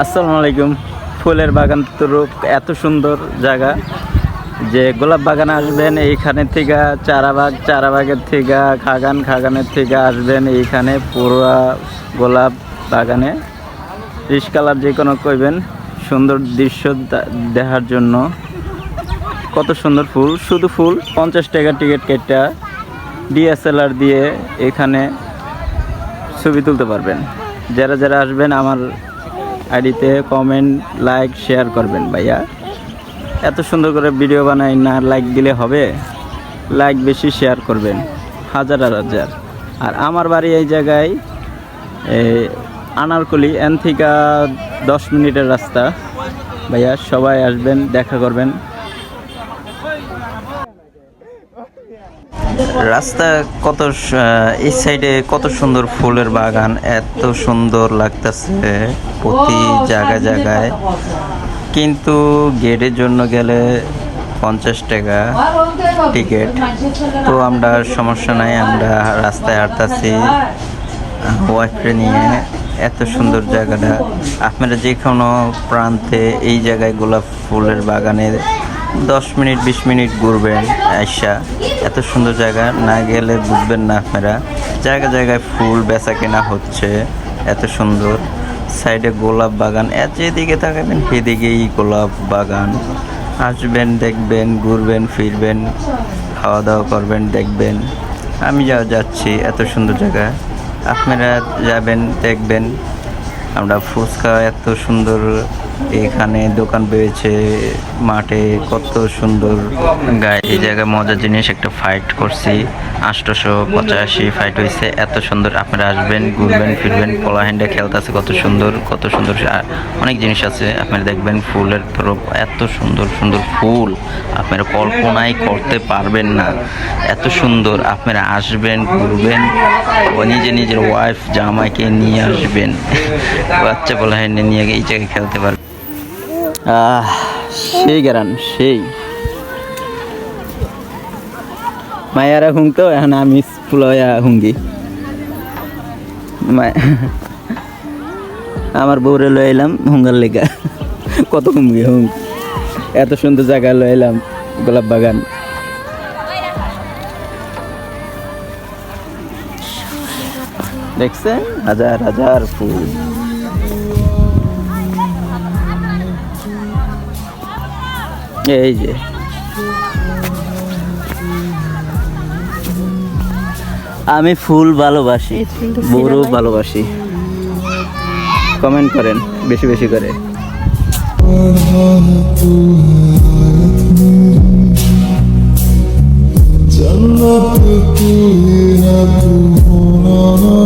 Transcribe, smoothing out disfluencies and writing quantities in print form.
আসসালামু আলাইকুম। ফুলের বাগান তো এত সুন্দর জায়গা যে গোলাপ বাগানে আসবেন এইখানে থেকে চারাবাগের থেকে খাগানের থেকে আসবেন এইখানে পুরা গোলাপ বাগানে রিস কালার যে কোনো কইবেন সুন্দর দৃশ্য দেখার জন্য। কত সুন্দর ফুল, শুধু ফুল 50 টাকা টিকিট কেটে DSLR দিয়ে এখানে ছবি তুলতে পারবেন। যারা যারা আসবেন আমার আইডিতে কমেন্ট লাইক শেয়ার করবেন। ভাইয়া এত সুন্দর করে ভিডিও বানাই না, লাইক দিলে হবে? লাইক বেশি শেয়ার করবেন, হাজার হাজার। আর আমার বাড়ি এই জায়গায় আনারকলি, এন থেকে 10 মিনিটের রাস্তা। ভাইয়া সবাই আসবেন, দেখা করবেন। রাস্তা কত এই সাইডে কত সুন্দর ফুলের বাগান, এত সুন্দর লাগতেছে প্রতি জায়গায়। কিন্তু গেটের জন্য গেলে 50 টাকা টিকিট। তো আমরা সমস্যা নাই, আমরা রাস্তায় হাঁটতেছি ওয়াইফকে নিয়ে। এত সুন্দর জায়গাটা, আপনারা যে কোনো প্রান্তে এই জায়গায় গোলাপ ফুলের বাগানে 10 মিনিট 20 মিনিট ঘুরবেন আইসা। এত সুন্দর জায়গা, না গেলে বুঝবেন না আপনারা। জায়গায় ফুল বেচা কেনা হচ্ছে, এত সুন্দর। সাইডে গোলাপ বাগান, যেদিকে তাকাবেন সেদিকেই গোলাপ বাগান। আসবেন, দেখবেন, ঘুরবেন, ফিরবেন, খাওয়া দাওয়া করবেন, দেখবেন। আমি যাচ্ছি, এত সুন্দর জায়গা। আপনারা যাবেন, দেখবেন। আমরা ফুচকা এত সুন্দর এখানে দোকান পেয়েছে মাঠে, কত সুন্দর গায়ে। এই জায়গায় মজার জিনিস, একটা ফাইট করছি 885 ফাইট হয়েছে, এত সুন্দর। আপনারা আসবেন, ঘুরবেন, ফিরবেন। পোলা হ্যান্ডে খেলতেছে, কত সুন্দর অনেক জিনিস আছে। আপনারা দেখবেন ফুলের তরফ, এত সুন্দর ফুল আপনারা কল্পনাই করতে পারবেন না, এত সুন্দর। আপনারা আসবেন, ঘুরবেন, নিজের ওয়াইফ জামাইকে নিয়ে আসবেন, বাচ্চা পোলা হ্যান্ডে নিয়ে এই জায়গায় খেলতে পারবেন। সেই গেরান, সেই মায়ারা হুংতো এখন আমি ফুলয়া হুঙ্গি। আমার বউরে লয়ে এলাম হুঙ্গার লেগা, কত হুঙ্গি এত সুন্দর জায়গায় লয়ে এলাম গোলাপ বাগান। দেখছেন হাজার ফুল। এই যে আমি ফুল ভালোবাসি, বড় ভালোবাসি। কমেন্ট করেন বেশি করে। जन्नत तू है तू होना ना